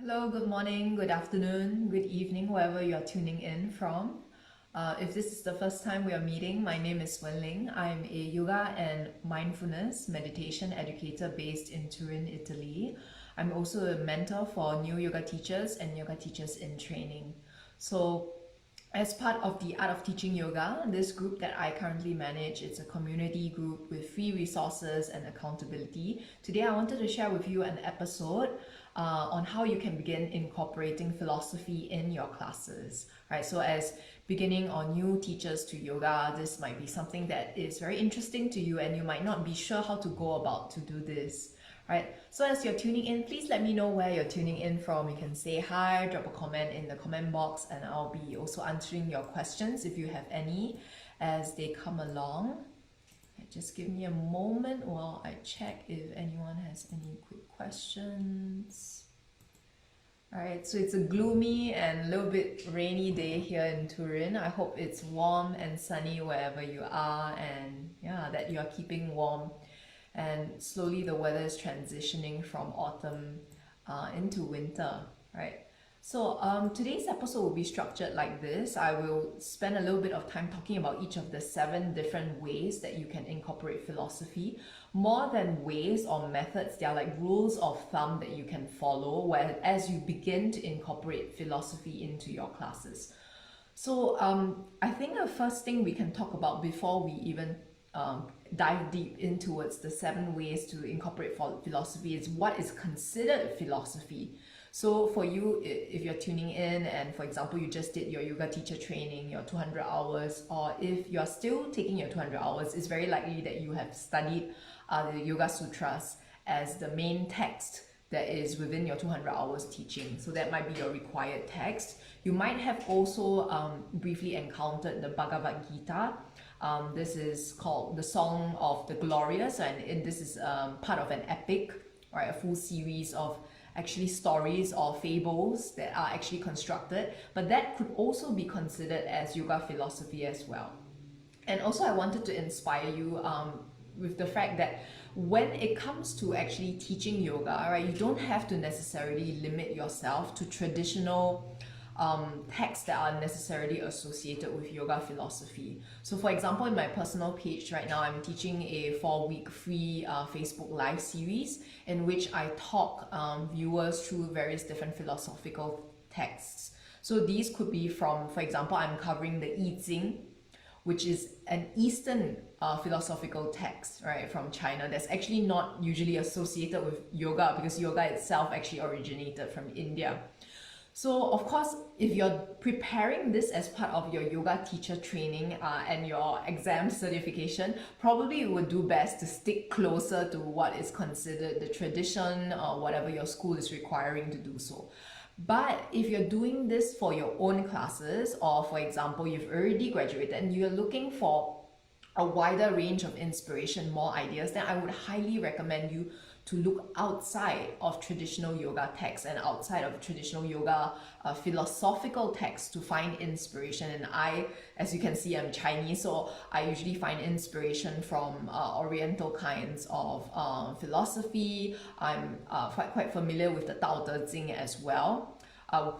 Hello, good morning, good afternoon, good evening, wherever you're tuning in from. If this is the first time we are meeting, my name is Wenlin. I'm a yoga and mindfulness meditation educator based in Turin, Italy. I'm also a mentor for new yoga teachers and yoga teachers in training. So as part of the Art of Teaching Yoga, this group that I currently manage, it's a community group with free resources and accountability. Today I wanted to share with you an episode on how you can begin incorporating philosophy in your classes. Right, so as beginning or new teachers to yoga, this might be something that is very interesting to you and you might not be sure how to go about to do this. Right, so as you're tuning in, please let me know where you're tuning in from. You can say hi, drop a comment in the comment box, and I'll be also answering your questions if you have any as they come along. Just give me a moment while I check if anyone has any quick questions. Alright, so it's a gloomy and a little bit rainy day here in Turin. I hope it's warm and sunny wherever you are, and yeah, that you are keeping warm. And slowly the weather is transitioning from autumn into winter, right? So today's episode will be structured like this. I will spend a little bit of time talking about each of the 7 different ways that you can incorporate philosophy. More than ways or methods, they are like rules of thumb that you can follow where as you begin to incorporate philosophy into your classes. So I think the first thing we can talk about before we even dive deep in towards the 7 ways to incorporate philosophy is what is considered philosophy. So for you, if you're tuning in and for example you just did your yoga teacher training, your 200 hours, or if you're still taking your 200 hours, it's very likely that you have studied the Yoga Sutras as the main text that is within your 200 hours teaching. So that might be your required text. You might have also briefly encountered the Bhagavad Gita. This is called the Song of the Glorious, and this is part of an epic, right? A full series of actually stories or fables that are actually constructed, but that could also be considered as yoga philosophy as well. And also I wanted to inspire you with the fact that when it comes to actually teaching yoga, right, you don't have to necessarily limit yourself to traditional texts that are necessarily associated with yoga philosophy. So for example, in my personal page right now, I'm teaching a 4-week free Facebook live series in which I talk viewers through various different philosophical texts. So these could be from, for example, I'm covering the I Ching, which is an Eastern philosophical text, right, from China that's actually not usually associated with yoga because yoga itself actually originated from India. So of course, if you're preparing this as part of your yoga teacher training and your exam certification, probably you would do best to stick closer to what is considered the tradition or whatever your school is requiring to do so. But if you're doing this for your own classes, or for example, you've already graduated and you're looking for a wider range of inspiration, more ideas, then I would highly recommend you to look outside of traditional yoga texts and outside of traditional yoga philosophical texts to find inspiration. And I, as you can see, I'm Chinese, so I usually find inspiration from oriental kinds of philosophy. I'm quite familiar with the Tao Te Ching as well.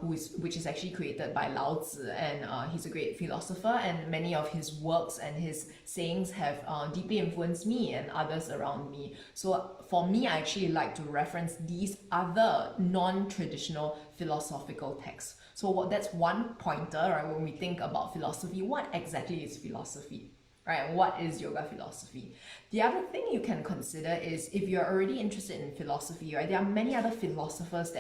Which is actually created by Lao Tzu, and he's a great philosopher, and many of his works and his sayings have deeply influenced me and others around me. So for me, I actually like to reference these other non-traditional philosophical texts. So that's one pointer, right? When we think about philosophy, what exactly is philosophy? Right? What is yoga philosophy? The other thing you can consider is if you're already interested in philosophy, right? There are many other philosophers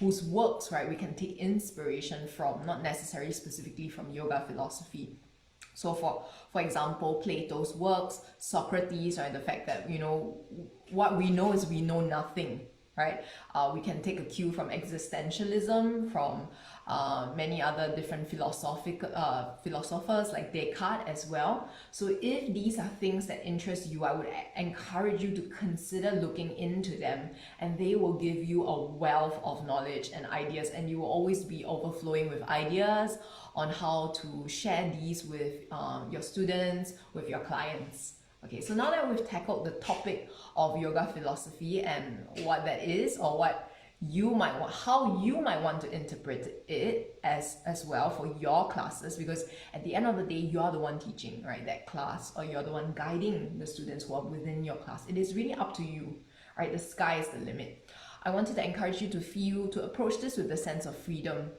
whose works, right, we can take inspiration from, not necessarily specifically from yoga philosophy. So for example, Plato's works, Socrates, right, the fact that, you know, what we know is we know nothing, right? We can take a cue from existentialism, from many other different philosophers like Descartes as well. So if these are things that interest you, I would encourage you to consider looking into them, and they will give you a wealth of knowledge and ideas, and you will always be overflowing with ideas on how to share these with your students, with your clients. Okay, so now that we've tackled the topic of yoga philosophy and what that is, or what how you might want to interpret it as well for your classes, because at the end of the day, you're the one teaching, right, that class, or you're the one guiding the students who are within your class. It is really up to you, right? The sky is the limit. I wanted to encourage you to approach this with a sense of freedom,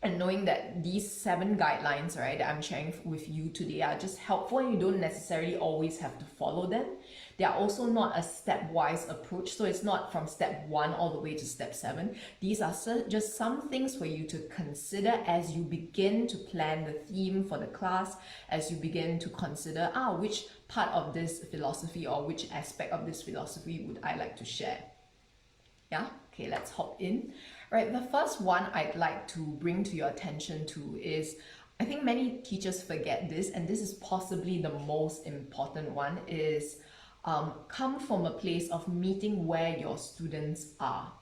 and knowing that these 7 guidelines, right, that I'm sharing with you today are just helpful, and you don't necessarily always have to follow them. They are also not a stepwise approach, so it's not from step 1 all the way to step 7. These are just some things for you to consider as you begin to plan the theme for the class, as you begin to consider, which part of this philosophy or which aspect of this philosophy would I like to share. Yeah, okay, let's hop in. Right, the first one I'd like to bring to your attention to is, I think many teachers forget this, and this is possibly the most important one, is come from a place of meeting where your students are.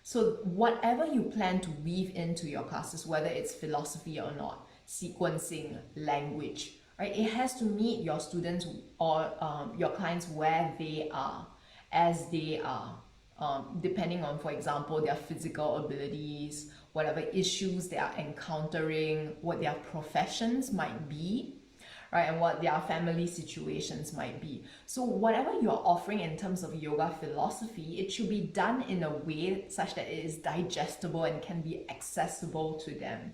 So whatever you plan to weave into your classes, whether it's philosophy or not, sequencing, language, right, it has to meet your students or your clients where they are, as they are. Depending on, for example, their physical abilities, whatever issues they are encountering, what their professions might be, right, and what their family situations might be. So whatever you're offering in terms of yoga philosophy, it should be done in a way such that it is digestible and can be accessible to them.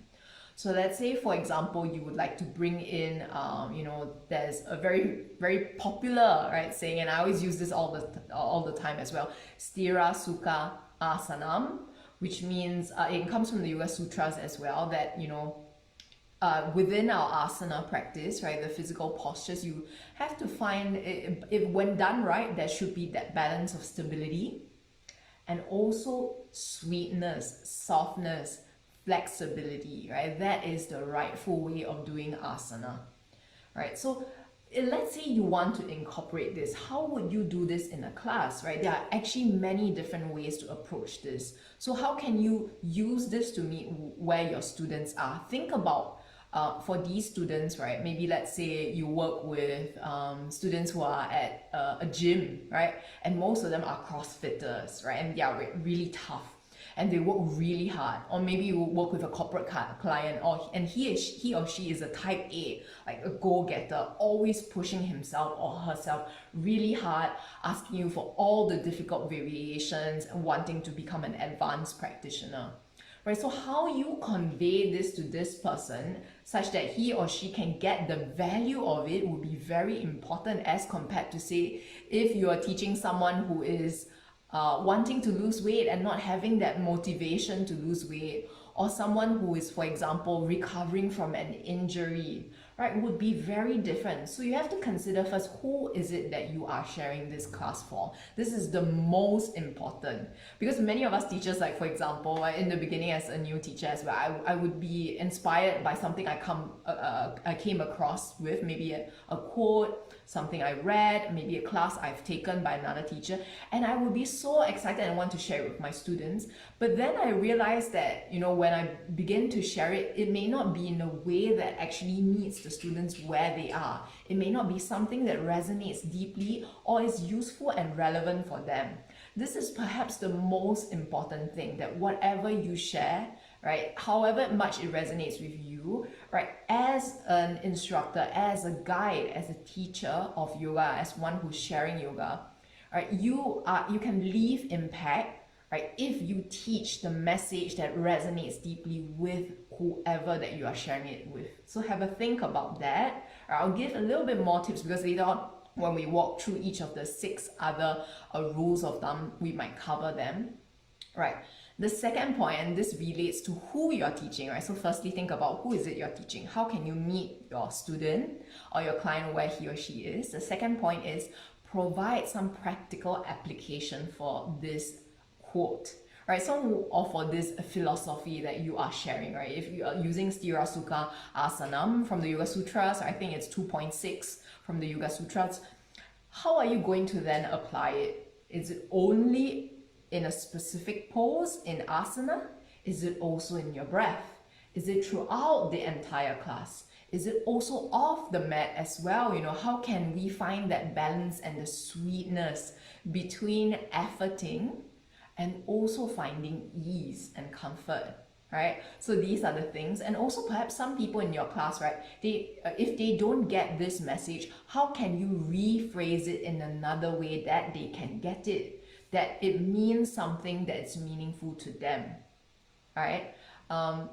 So let's say, for example, you would like to bring in, there's a very, very popular, right, saying, and I always use this all the time as well, Stira Sukha Asanam, which means it comes from the Yoga Sutras as well, that, within our asana practice, right, the physical postures, you have to find, if when done right, there should be that balance of stability and also sweetness, softness, flexibility, right? That is the rightful way of doing asana, right? So let's say you want to incorporate this. How would you do this in a class, right? There are actually many different ways to approach this. So how can you use this to meet where your students are? Think about for these students, right? Maybe let's say you work with students who are at a gym, right? And most of them are CrossFitters, right? And they are really tough, and they work really hard. Or maybe you work with a corporate client, and he or she is a type A, like a go-getter, always pushing himself or herself really hard, asking you for all the difficult variations and wanting to become an advanced practitioner. Right, so how you convey this to this person such that he or she can get the value of it would be very important, as compared to, say, if you are teaching someone who is wanting to lose weight and not having that motivation to lose weight, or someone who is, for example, recovering from an injury, right, would be very different. So you have to consider first, who is it that you are sharing this class for? This is the most important, because many of us teachers, like for example, in the beginning as a new teacher as well, I would be inspired by something I came across with, maybe a quote, something I read, maybe a class I've taken by another teacher, and I would be so excited and want to share it with my students. But then I realized that, when I begin to share it, it may not be in a way that actually meets the students where they are. It may not be something that resonates deeply or is useful and relevant for them. This is perhaps the most important thing, that whatever you share, right, however much it resonates with you, right, as an instructor, as a guide, as a teacher of yoga, as one who's sharing yoga, right, you can leave impact, right, if you teach the message that resonates deeply with whoever that you are sharing it with. So have a think about that. I'll give a little bit more tips, because later on, when we walk through each of the 6 other rules of thumb, we might cover them, right? The second point, and this relates to who you're teaching, right? So firstly, think about who is it you're teaching. How can you meet your student or your client where he or she is? The second point is provide some practical application for this quote, right? Or for this philosophy that you are sharing, right? If you are using Stira Sukha Asanam from the Yoga Sutras, I think it's 2.6 from the Yoga Sutras, how are you going to then apply it? Is it only in a specific pose in asana? Is it also in your breath? Is it throughout the entire class? Is it also off the mat as well? How can we find that balance and the sweetness between efforting and also finding ease and comfort, right? So these are the things. And also perhaps some people in your class, right, they if they don't get this message, how can you rephrase it in another way that they can get it, that it means something that's meaningful to them, right?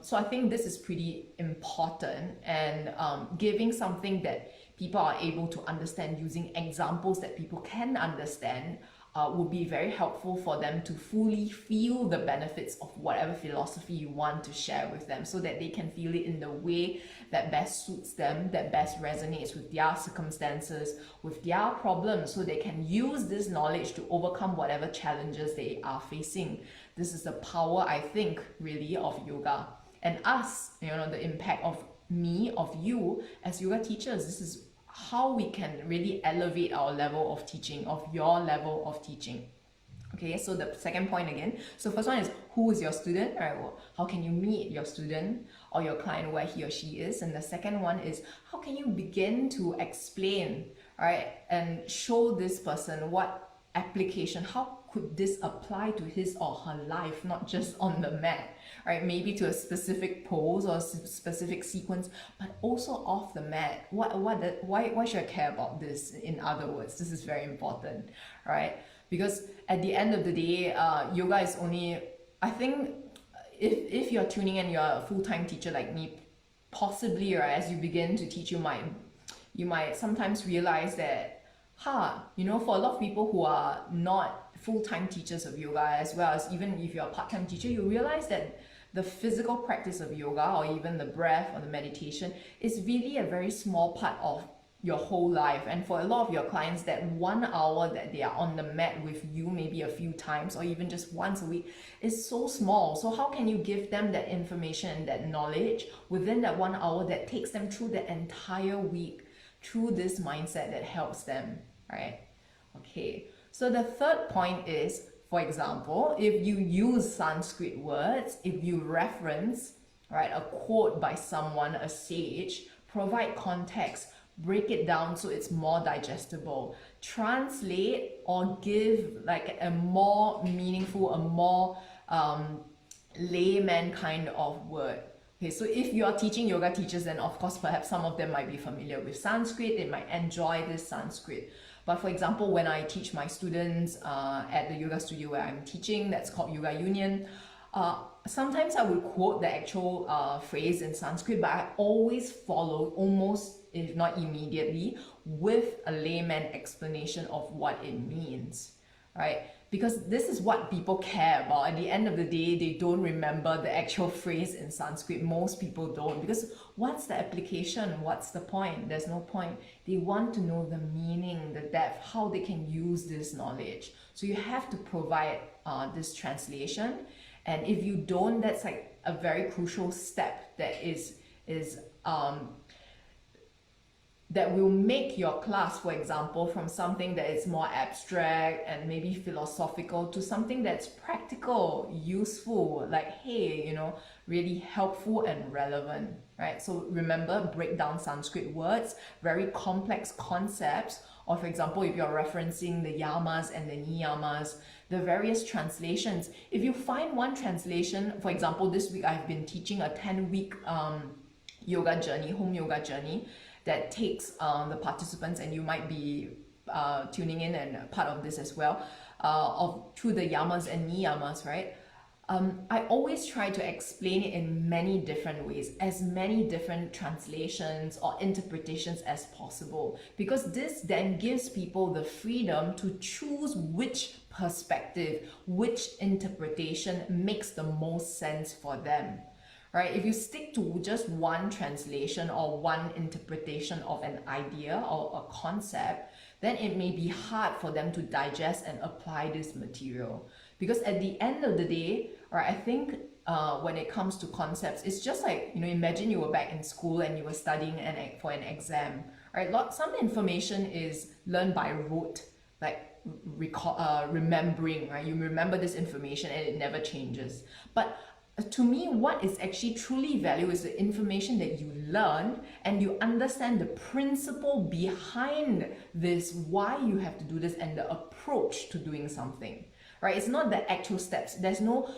So I think this is pretty important, and giving something that people are able to understand using examples that people can understand would be very helpful for them to fully feel the benefits of whatever philosophy you want to share with them, so that they can feel it in the way that best suits them, that best resonates with their circumstances, with their problems, so they can use this knowledge to overcome whatever challenges they are facing. This is the power, I think, really, of yoga. And us, the impact of me, of you as yoga teachers, this is how we can really elevate our level of teaching, of your level of teaching. Okay, so the second point again. So first one is, who is your student? All right, well, how can you meet your student or your client where he or she is? And the second one is, how can you begin to explain, right, and show this person what application, how could this apply to his or her life, not just on the mat, right? Maybe to a specific pose or a specific sequence, but also off the mat. Why should I care about this? In other words, this is very important, right? Because at the end of the day, yoga is only, I think, if you're tuning in, you're a full-time teacher like me, possibly, right, as you begin to teach, you might sometimes realize that, for a lot of people who are not full-time teachers of yoga, as well as even if you're a part-time teacher, you realize that the physical practice of yoga, or even the breath or the meditation, is really a very small part of your whole life. And for a lot of your clients, that 1 hour that they are on the mat with you, maybe a few times or even just once a week, is so small. So how can you give them that information and that knowledge within that 1 hour that takes them through the entire week, through this mindset that helps them, right? Okay, so the third point is, for example, if you use Sanskrit words, if you reference, right, a quote by someone, a sage, provide context, break it down so it's more digestible, translate or give like a more meaningful, a more layman kind of word. Okay, so if you are teaching yoga teachers, then of course perhaps some of them might be familiar with Sanskrit, they might enjoy this Sanskrit. But for example, when I teach my students at the yoga studio where I'm teaching, that's called Yoga Union, sometimes I would quote the actual phrase in Sanskrit, but I always follow, almost if not immediately, with a layman explanation of what it means, right? Because this is what people care about. At the end of the day, they don't remember the actual phrase in Sanskrit. Most people don't, because what's the application? What's the point? There's no point. They want to know the meaning, the depth, how they can use this knowledge. So you have to provide this translation. And if you don't, that's like a very crucial step that is that will make your class, for example, from something that is more abstract and maybe philosophical to something that's practical, useful, like, hey, really helpful and relevant, right? So remember, break down Sanskrit words, very complex concepts, or for example, if you're referencing the Yamas and the Niyamas, the various translations. If you find one translation, for example, this week I've been teaching a 10-week yoga journey, home yoga journey, that takes the participants, and you might be tuning in and part of this as well, through the Yamas and Niyamas, right? I always try to explain it in many different ways, as many different translations or interpretations as possible, because this then gives people the freedom to choose which perspective, which interpretation makes the most sense for them. Right? If you stick to just one translation or one interpretation of an idea or a concept, then it may be hard for them to digest and apply this material. Because at the end of the day, right, I think when it comes to concepts, it's just like, imagine you were back in school and you were studying for an exam, right? Some information is learned by rote, like remembering, right? You remember this information and it never changes. But to me, what is actually truly value is the information that you learn, and you understand the principle behind this, why you have to do this, and the approach to doing something, right? It's not the actual steps. There's no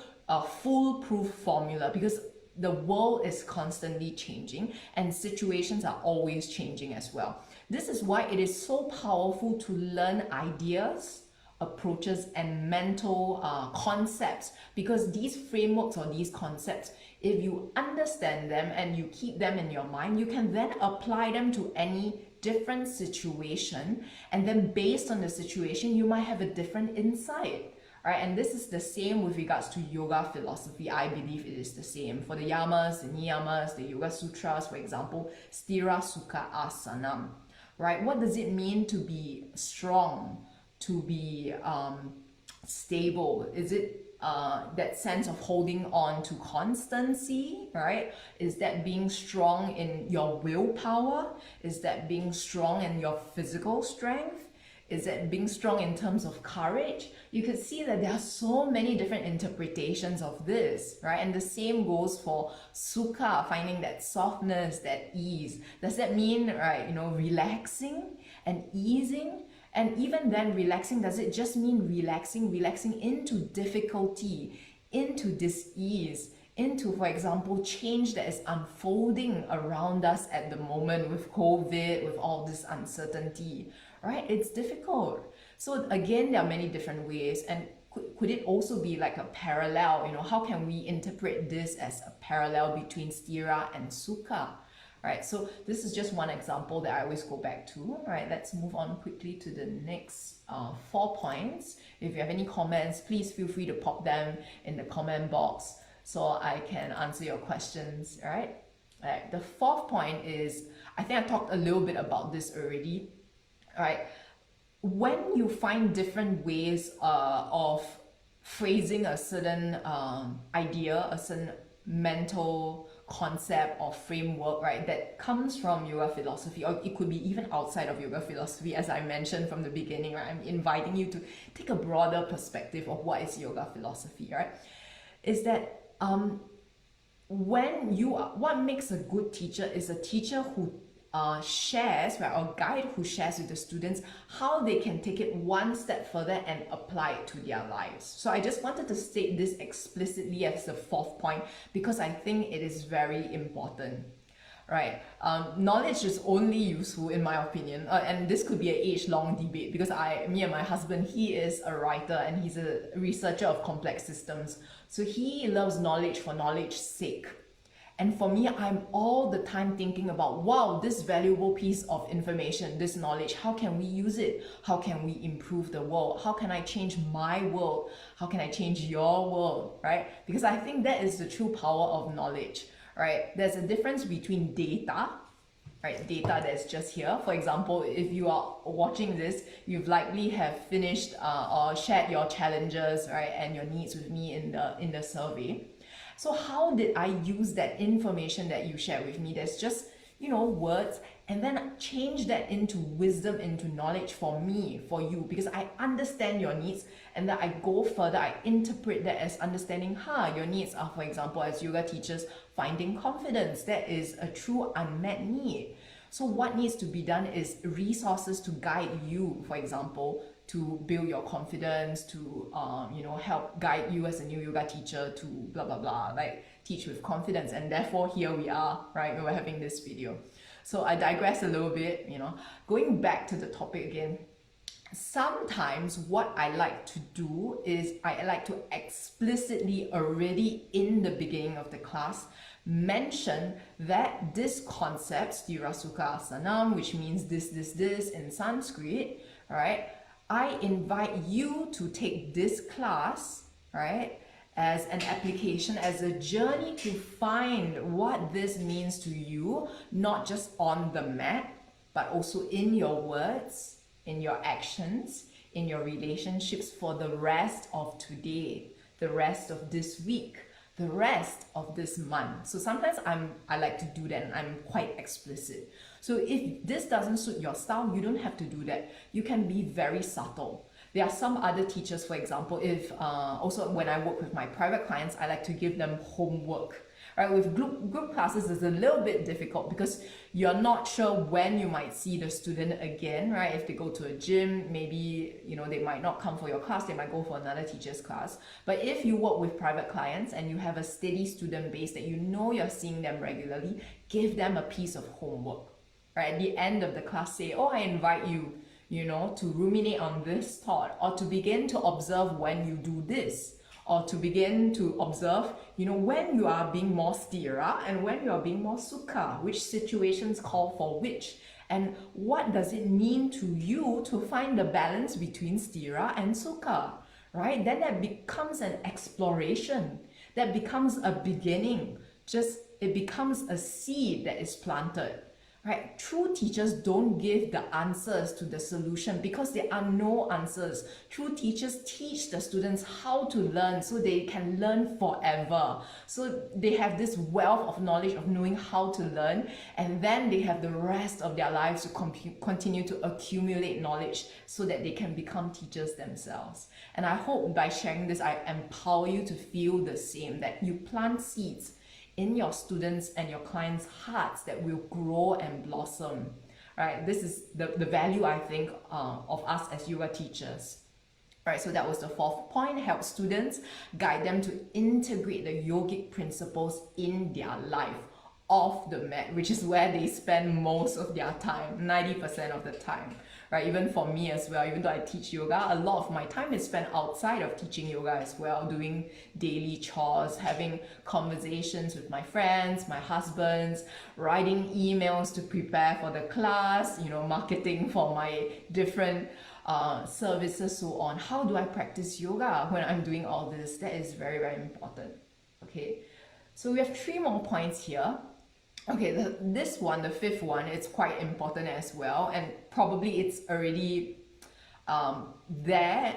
foolproof formula, because the world is constantly changing and situations are always changing as well. This is why it is so powerful to learn ideas, approaches, and mental concepts, because these frameworks or these concepts, if you understand them and you keep them in your mind, you can then apply them to any different situation, and then based on the situation you might have a different insight. Right, and this is the same with regards to yoga philosophy. I believe it is the same. For the Yamas, the Niyamas, the Yoga Sutras, for example, Stira Sukha Asanam. Right, what does it mean to be strong, to be stable? Is it that sense of holding on to constancy, right? Is that being strong in your willpower? Is that being strong in your physical strength? Is that being strong in terms of courage? You could see that there are so many different interpretations of this, right? And the same goes for sukha, finding that softness, that ease. Does that mean, right, relaxing and easing? And even then, relaxing, does it just mean relaxing into difficulty, into dis-ease, into, for example, change that is unfolding around us at the moment with COVID, with all this uncertainty, right? It's difficult. So again, there are many different ways. And could it also be like a parallel? How can we interpret this as a parallel between stira and sukha? Right, so this is just one example that I always go back to. Right, let's move on quickly to the next 4 points. If you have any comments, please feel free to pop them in the comment box so I can answer your questions. Right, the 4th point is, I think I talked a little bit about this already. Right, when you find different ways of phrasing a certain idea, a certain mental concept or framework, right, that comes from yoga philosophy, or it could be even outside of yoga philosophy, as I mentioned from the beginning, right? I'm inviting you to take a broader perspective of what is yoga philosophy, right? Is that what makes a good teacher is a teacher who shares, right, or guide who shares with the students how they can take it one step further and apply it to their lives. So I just wanted to state this explicitly as the 4th point, because I think it is very important. Right, knowledge is only useful, in my opinion, and this could be an age-long debate, because me and my husband, he is a writer and he's a researcher of complex systems, so he loves knowledge for knowledge's sake. And for me, I'm all the time thinking about, wow, this valuable piece of information, this knowledge, how can we use it? How can we improve the world? How can I change my world? How can I change your world, right? Because I think that is the true power of knowledge, right? There's a difference between data, right? Data that's just here. For example, if you are watching this, you've likely have finished or shared your challenges, right, and your needs with me in the survey. So how did I use that information that you shared with me? There's just, words, and then change that into wisdom, into knowledge for me, for you, because I understand your needs, and that I go further, I interpret that as understanding, your needs are, for example, as yoga teachers, finding confidence. That is a true unmet need. So what needs to be done is resources to guide you, for example, to build your confidence, to help guide you as a new yoga teacher to blah blah blah, like teach with confidence. And therefore here we are, right, we're having this video. So I digress a little bit, going back to the topic again. Sometimes what I like to do is I like to explicitly, already in the beginning of the class, mention that this concept, Stira Sukha Asanam, which means this in Sanskrit, right? I invite you to take this class, right, as an application, as a journey to find what this means to you, not just on the mat, but also in your words, in your actions, in your relationships for the rest of today, the rest of this week, the rest of this month. So sometimes I like to do that, and I'm quite explicit. So if this doesn't suit your style, you don't have to do that. You can be very subtle. There are some other teachers, for example, if also when I work with my private clients, I like to give them homework, Right, with group classes, it's a little bit difficult because you're not sure when you might see the student again, right? If they go to a gym, maybe, they might not come for your class, they might go for another teacher's class. But if you work with private clients and you have a steady student base that you're seeing them regularly, give them a piece of homework, right? At the end of the class, say, oh, I invite you, to ruminate on this thought, or to begin to observe when you do this, or to begin to observe, when you are being more stira and when you are being more sukha, which situations call for which, and what does it mean to you to find the balance between stira and sukha, right? Then that becomes an exploration, that becomes a beginning, it becomes a seed that is planted. Right? True teachers don't give the answers to the solution because there are no answers. True teachers teach the students how to learn so they can learn forever. So they have this wealth of knowledge of knowing how to learn, and then they have the rest of their lives to continue to accumulate knowledge so that they can become teachers themselves. And I hope by sharing this, I empower you to feel the same, that you plant seeds in your students and your clients' hearts that will grow and blossom, right? This is the value, I think, of us as yoga teachers. Right, so that was the fourth point: help students, guide them to integrate the yogic principles in their life off the mat, which is where they spend most of their time, 90% of the time. Right, even for me as well, even though I teach yoga, a lot of my time is spent outside of teaching yoga as well, doing daily chores, having conversations with my friends, my husbands, writing emails to prepare for the class, marketing for my different services, so on. How do I practice yoga when I'm doing all this? That is very, very important. Okay, so we have 3 more points here. Okay, this one, the 5th one, it's quite important as well, and probably it's already there.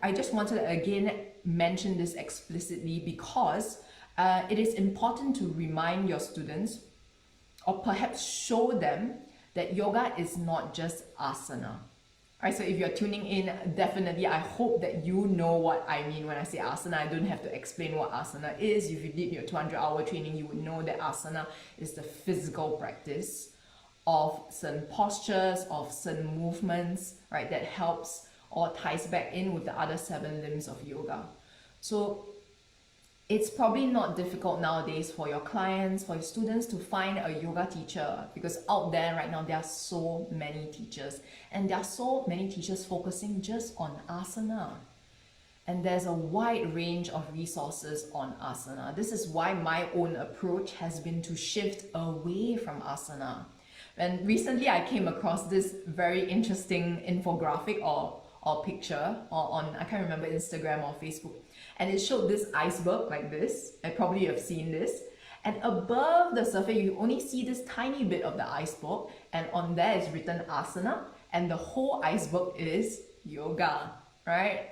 I just wanted to again mention this explicitly because it is important to remind your students, or perhaps show them, that yoga is not just asana. Alright, so if you're tuning in, definitely I hope that you know what I mean when I say asana. I don't have to explain what asana is. If you did your 200-hour training, you would know that asana is the physical practice of certain postures, of certain movements, right, that helps or ties back in with the other 7 limbs of yoga. So it's probably not difficult nowadays for your clients, for your students to find a yoga teacher, because out there right now there are so many teachers, and there are so many teachers focusing just on asana. And there's a wide range of resources on asana. This is why my own approach has been to shift away from asana. And recently I came across this very interesting infographic or picture on, I can't remember, Instagram or Facebook. And it showed this iceberg like this. I probably have seen this. And above the surface, you only see this tiny bit of the iceberg. And on there is written asana. And the whole iceberg is yoga, right?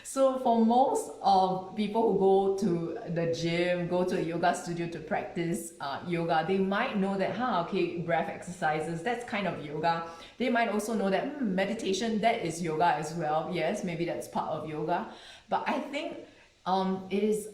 So for most of people who go to the gym, go to a yoga studio to practice yoga, they might know that, okay, breath exercises, that's kind of yoga. They might also know that meditation, that is yoga as well. Yes, maybe that's part of yoga. But I think it is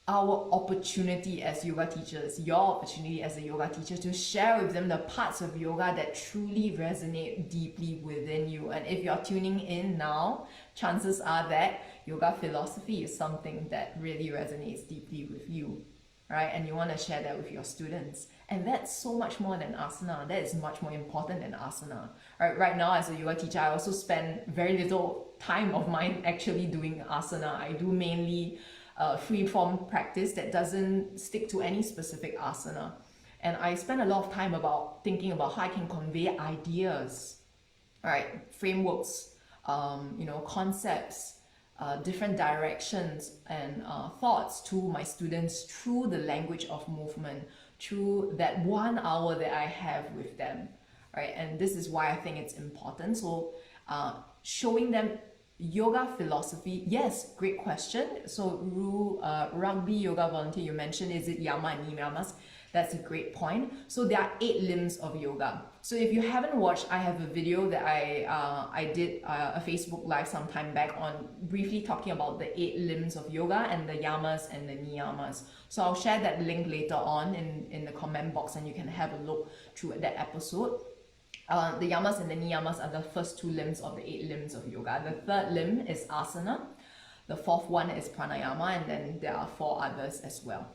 our opportunity as yoga teachers, your opportunity as a yoga teacher, to share with them the parts of yoga that truly resonate deeply within you. And if you're tuning in now, chances are that yoga philosophy is something that really resonates deeply with you, right? And you want to share that with your students. And that's so much more than asana. That is much more important than asana. Right now, as a yoga teacher, I also spend very little time of mine actually doing asana. I do mainly free-form practice that doesn't stick to any specific asana. And I spend a lot of time thinking about how I can convey ideas, right? Frameworks, concepts, different directions and thoughts to my students through the language of movement, through that 1 hour that I have with them, right? And this is why I think it's important. So showing them yoga philosophy, yes, great question. So rugby yoga volunteer, you mentioned, is it Yamas Niyamas? That's a great point. So there are 8 limbs of yoga. So if you haven't watched, I have a video that I did a Facebook live some time back on briefly talking about the 8 limbs of yoga and the yamas and the niyamas. So I'll share that link later on in the comment box, and you can have a look through that episode. The yamas and the niyamas are the first 2 limbs of the 8 limbs of yoga. The third limb is asana. The fourth one is pranayama, and then there are 4 others as well.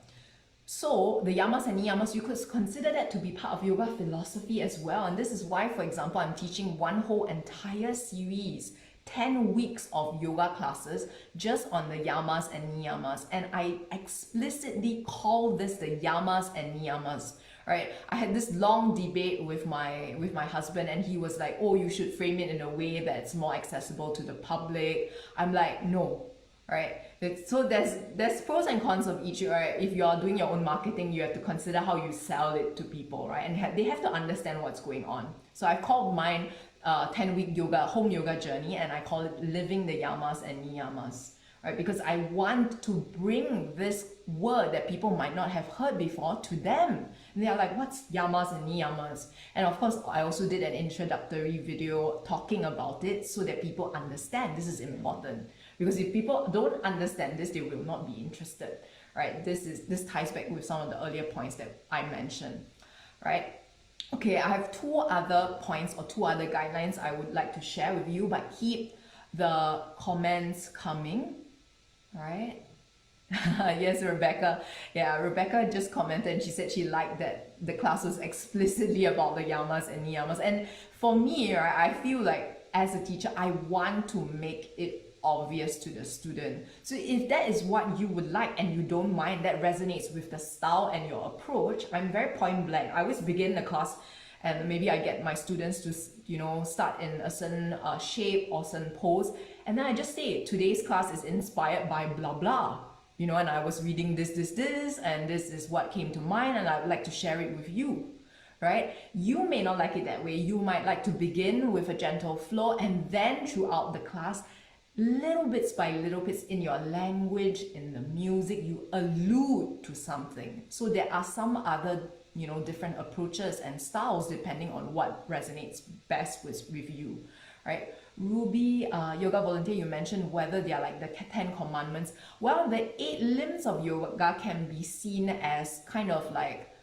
So the yamas and niyamas, you could consider that to be part of yoga philosophy as well. And this is why, for example, I'm teaching one whole entire series, 10 weeks of yoga classes just on the yamas and niyamas. And I explicitly call this the yamas and niyamas. Right? I had this long debate with my husband, and he was like, oh, you should frame it in a way that's more accessible to the public. I'm like, no. Right? So there's pros and cons of each, right? If you're doing your own marketing, you have to consider how you sell it to people, right? And they have to understand what's going on. So I called mine 10-week yoga, home yoga journey, and I call it living the yamas and niyamas, right? Because I want to bring this word that people might not have heard before to them. And they're like, what's yamas and niyamas? And of course, I also did an introductory video talking about it so that people understand this is important. Because if people don't understand this, they will not be interested, right? This ties back with some of the earlier points that I mentioned, right? Okay, I have 2 other points or 2 other guidelines I would like to share with you, but keep the comments coming, right? Yes, Rebecca. Yeah, Rebecca just commented and she said she liked that the class was explicitly about the yamas and niyamas. And for me, right, I feel like as a teacher, I want to make it obvious to the student. So if that is what you would like and you don't mind, that resonates with the style and your approach, I'm very point blank. I always begin the class and maybe I get my students to, start in a certain shape or certain pose, and then I just say today's class is inspired by blah blah, and I was reading this, and this is what came to mind, and I would like to share it with you. Right? You may not like it that way. You might like to begin with a gentle flow, and then throughout the class, little bits by little bits, in your language, in the music, you allude to something. So there are some other, different approaches and styles depending on what resonates best with you, right? Ruby, yoga volunteer, you mentioned whether they are like the 10 commandments. Well, the 8 limbs of yoga can be seen as kind of like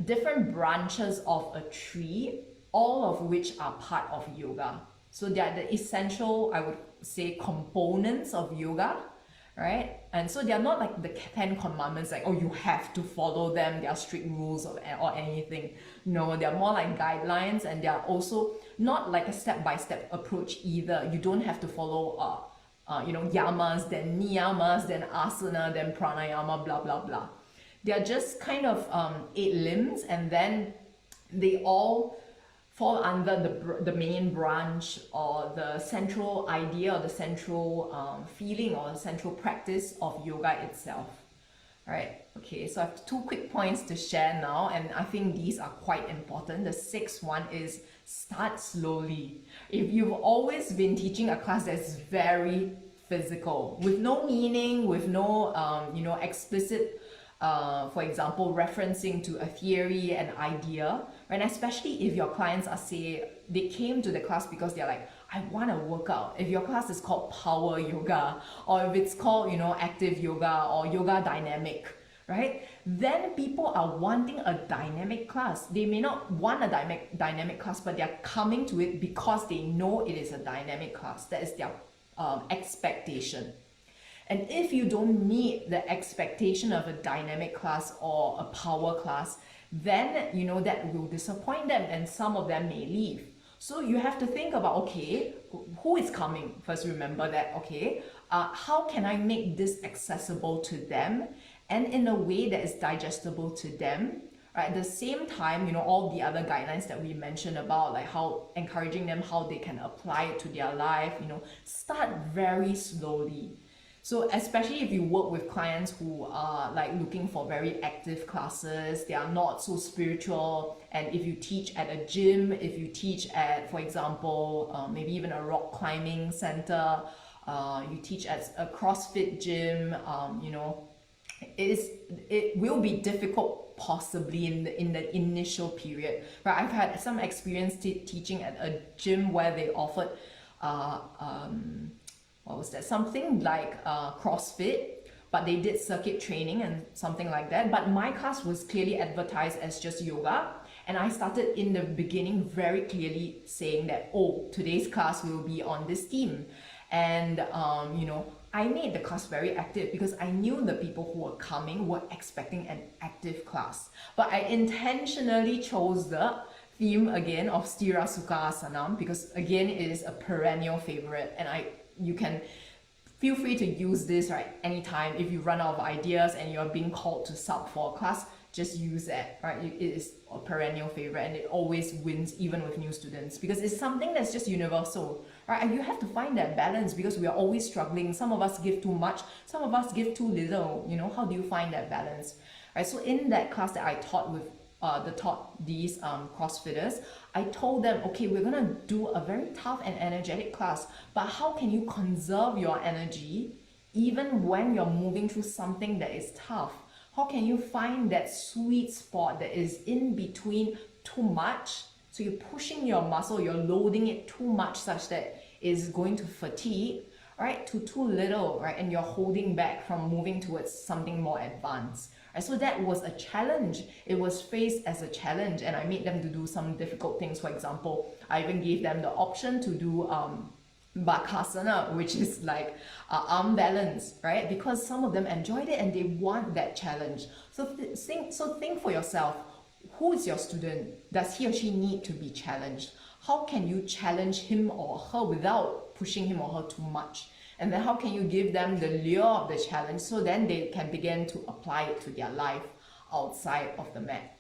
different branches of a tree, all of which are part of yoga. So they are the essential, I would say, components of yoga, right? And so they are not like the 10 commandments, like, oh, you have to follow them, they are strict rules or anything. No, they are more like guidelines, and they are also not like a step-by-step approach either. You don't have to follow, yamas, then niyamas, then asana, then pranayama, blah, blah, blah. They are just kind of 8 limbs, and then they all fall under the main branch or the central idea or the central feeling or the central practice of yoga itself. All right, okay, so I have 2 quick points to share now, and I think these are quite important. The 6th one is start slowly. If you've always been teaching a class that's very physical, with no meaning, with no explicit for example, referencing to a theory, an idea, right? And especially if your clients are, say, they came to the class because they're like, I want to work out. If your class is called power yoga, or if it's called, active yoga or yoga dynamic, right? Then people are wanting a dynamic class. They may not want a dynamic class, but they're coming to it because they know it is a dynamic class. That is their expectation. And if you don't meet the expectation of a dynamic class or a power class, then that will disappoint them, and some of them may leave. So you have to think about, okay, who is coming? First, remember that, okay, how can I make this accessible to them and in a way that is digestible to them? Right? At the same time, all the other guidelines that we mentioned about, like how encouraging them, how they can apply it to their life, start very slowly. So especially if you work with clients who are like looking for very active classes, they are not so spiritual, and if you teach at a gym, if you teach at, for example, maybe even a rock climbing center, you teach at a CrossFit gym, it will be difficult possibly in the initial period, right? I've had some experience teaching at a gym where they offered what was that, something like CrossFit, but they did circuit training and something like that. But my class was clearly advertised as just yoga, and I started in the beginning very clearly saying that, oh, today's class will be on this theme. And you know, I made the class very active because I knew the people who were coming were expecting an active class. But I intentionally chose the theme again of Stira Sukha Asanam because again it is a perennial favorite, and you can feel free to use this right anytime. If you run out of ideas and you're being called to sub for a class, just use that, right? It is a perennial favorite and it always wins even with new students because it's something that's just universal, right? And you have to find that balance because we are always struggling. Some of us give too much, some of us give too little. You know, how do you find that balance, right? So in that class that I taught with these CrossFitters, I told them, okay, we're gonna do a very tough and energetic class, but how can you conserve your energy even when you're moving through something that is tough? How can you find that sweet spot that is in between too much? So you're pushing your muscle, you're loading it too much such that it's going to fatigue, right? To too little, right? And you're holding back from moving towards something more advanced. Right? So that was a challenge. It was faced as a challenge, and I made them to do some difficult things. For example, I even gave them the option to do Bakasana, which is like arm balance, right? Because some of them enjoyed it and they want that challenge. So think for yourself, who is your student? Does he or she need to be challenged? How can you challenge him or her without pushing him or her too much? And then how can you give them the lure of the challenge so then they can begin to apply it to their life outside of the mat?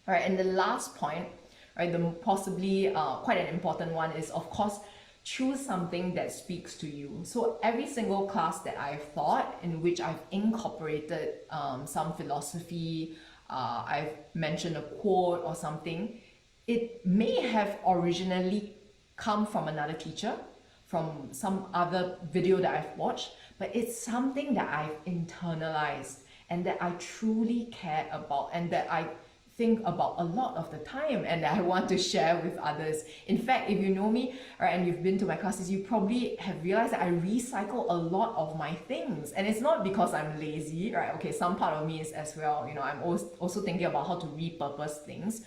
All right, and the last point, right, the possibly quite an important one is, of course, choose something that speaks to you. So every single class that I've taught in which I've incorporated some philosophy, I've mentioned a quote or something, it may have originally come from another teacher, from some other video that I've watched, but it's something that I've internalized and that I truly care about and that I think about a lot of the time and that I want to share with others. In fact, if you know me, right, and you've been to my classes, you probably have realized that I recycle a lot of my things. And it's not because I'm lazy, right? Okay, some part of me is as well, you know, I'm also thinking about how to repurpose things.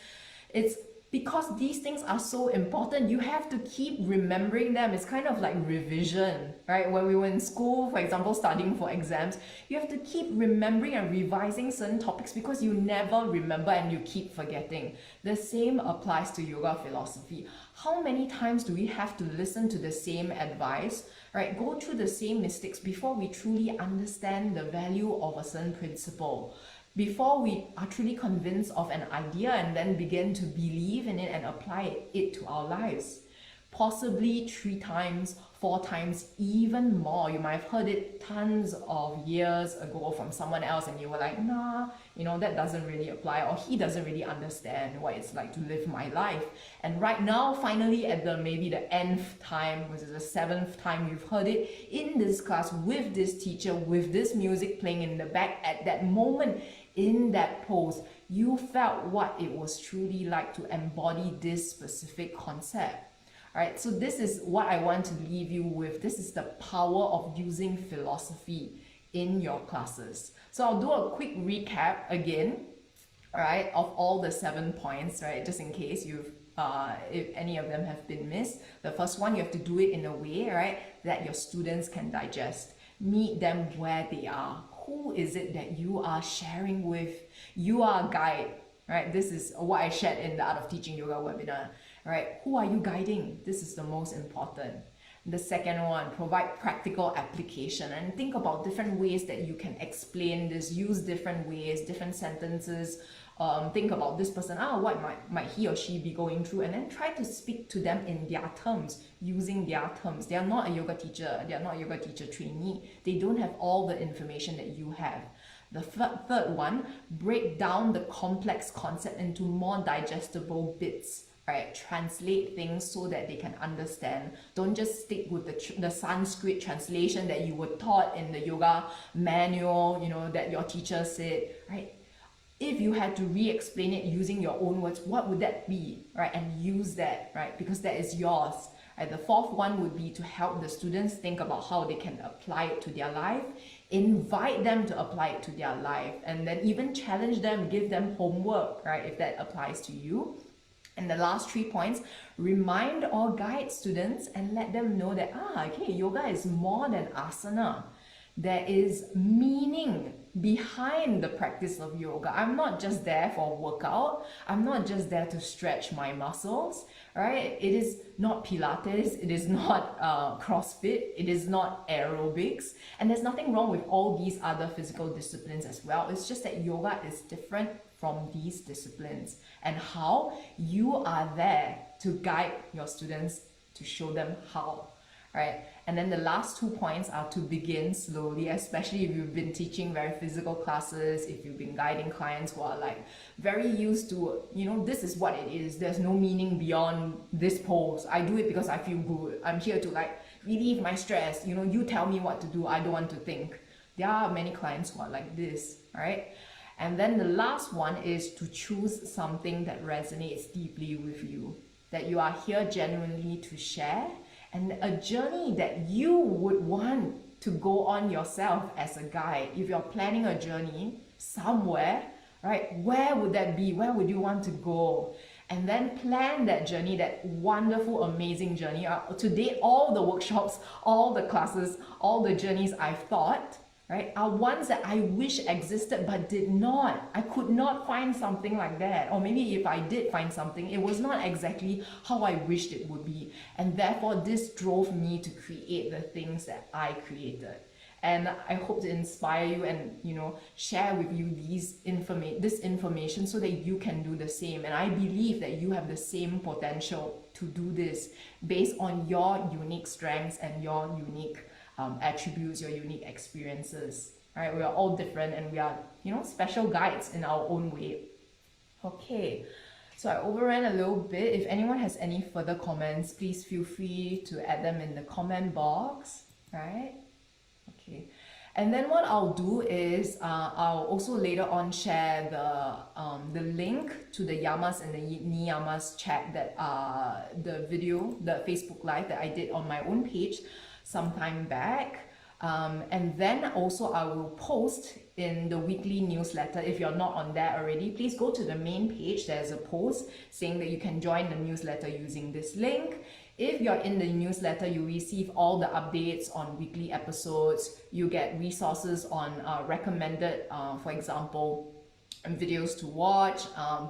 It's because these things are so important, you have to keep remembering them. It's kind of like revision, right? When we were in school, for example, studying for exams, you have to keep remembering and revising certain topics because you never remember and you keep forgetting. The same applies to yoga philosophy. How many times do we have to listen to the same advice, right? Go through the same mistakes before we truly understand the value of a certain principle? Before we are truly convinced of an idea and then begin to believe in it and apply it to our lives. Possibly 3 times, 4 times, even more. You might have heard it tons of years ago from someone else and you were like, nah, you know, that doesn't really apply, or he doesn't really understand what it's like to live my life. And right now, finally at maybe the nth time, which is the 7th time you've heard it in this class with this teacher, with this music playing in the back, at that moment, in that pose, you felt what it was truly like to embody this specific concept. Right? So this is what I want to leave you with. This is the power of using philosophy in your classes. So I'll do a quick recap again, right, of all the 7 points, right, just in case if any of them have been missed. The first one, you have to do it in a way, right, that your students can digest. Meet them where they are. Who is it that you are sharing with? You are a guide, right? This is what I shared in the Art of Teaching Yoga webinar, right? Who are you guiding? This is the most important. The second one, provide practical application, and think about different ways that you can explain this, use different ways, different sentences. Think about this person, what might he or she be going through, and then try to speak to them in their terms, using their terms. They are not a yoga teacher, they are not a yoga teacher trainee. They don't have all the information that you have. The third one, break down the complex concept into more digestible bits. right? Translate things so that they can understand. Don't just stick with the Sanskrit translation that you were taught in the yoga manual, you know, that your teacher said, right? If you had to re-explain it using your own words, what would that be, right? And use that, right? Because that is yours. Right? The fourth one would be to help the students think about how they can apply it to their life, invite them to apply it to their life, and then even challenge them, give them homework, right? If that applies to you. And the last 3 points, remind or guide students and let them know that, okay, yoga is more than asana. There is meaning behind the practice of yoga. I'm not just there for workout. I'm not just there to stretch my muscles, right? It is not Pilates. It is not CrossFit. It is not aerobics. And there's nothing wrong with all these other physical disciplines as well. It's just that yoga is different from these disciplines, and how you are there to guide your students, to show them how, right? And then the last 2 points are to begin slowly, especially if you've been teaching very physical classes, if you've been guiding clients who are like very used to, you know, this is what it is. There's no meaning beyond this pose. I do it because I feel good. I'm here to like relieve my stress. You know, you tell me what to do. I don't want to think. There are many clients who are like this, right? And then the last one is to choose something that resonates deeply with you, that you are here genuinely to share, and a journey that you would want to go on yourself as a guide. If you're planning a journey somewhere, right, where would that be? Where would you want to go? And then plan that journey, that wonderful, amazing journey. To date, all the workshops, all the classes, all the journeys I've taught, right, are ones that I wish existed but did not. I could not find something like that. Or maybe if I did find something, it was not exactly how I wished it would be. And therefore, this drove me to create the things that I created. And I hope to inspire you and, you know, share with you this information so that you can do the same. And I believe that you have the same potential to do this based on your unique strengths and your unique attributes, your unique experiences, right? We are all different and we are, you know, special guides in our own way. Okay, so I overran a little bit. If anyone has any further comments, please feel free to add them in the comment box, right? Okay, and then what I'll do is I'll also later on share the link to the Yamas and the Niyamas chat that the video, the Facebook Live that I did on my own page some time back, and then also I will post in the weekly newsletter. If you're not on there already, please go to the main page. There's a post saying that you can join the newsletter using this link. If you're in the newsletter, you receive all the updates on weekly episodes. You get resources on recommended, for example, videos to watch,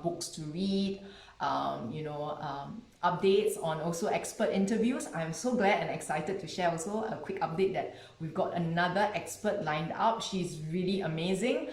books to read, updates on also expert interviews. I'm so glad and excited to share also a quick update that we've got another expert lined up. She's really amazing.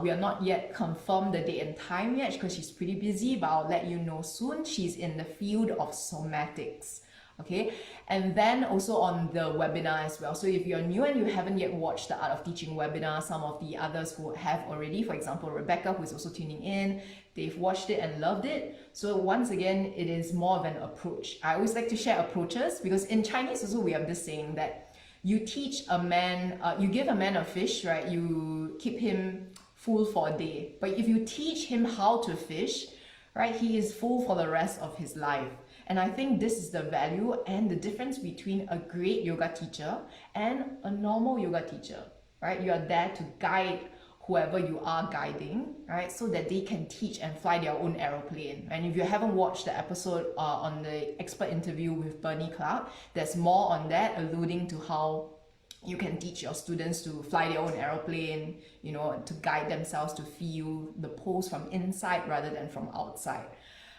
We are not yet confirmed the date and time yet because she's pretty busy, but I'll let you know soon. She's in the field of somatics. Okay, and then also on the webinar as well. So if you're new and you haven't yet watched the Art of Teaching webinar, some of the others who have already, for example, Rebecca, who is also tuning in, they've watched it and loved it. So once again, it is more of an approach. I always like to share approaches because in Chinese also we have this saying that you teach a man, you give a man a fish, right? You keep him full for a day. But if you teach him how to fish, right, he is full for the rest of his life. And I think this is the value and the difference between a great yoga teacher and a normal yoga teacher, right? You are there to guide whoever you are guiding, right? So that they can teach and fly their own aeroplane. And if you haven't watched the episode on the expert interview with Bernie Clark, there's more on that, alluding to how you can teach your students to fly their own aeroplane, you know, to guide themselves to feel the pose from inside rather than from outside,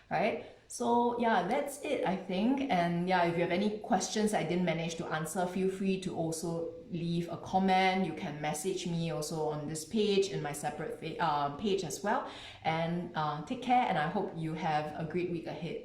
right? So yeah, that's it, I think. And yeah, if you have any questions I didn't manage to answer, feel free to also leave a comment. You can message me also on this page, in my separate page as well. And take care, and I hope you have a great week ahead.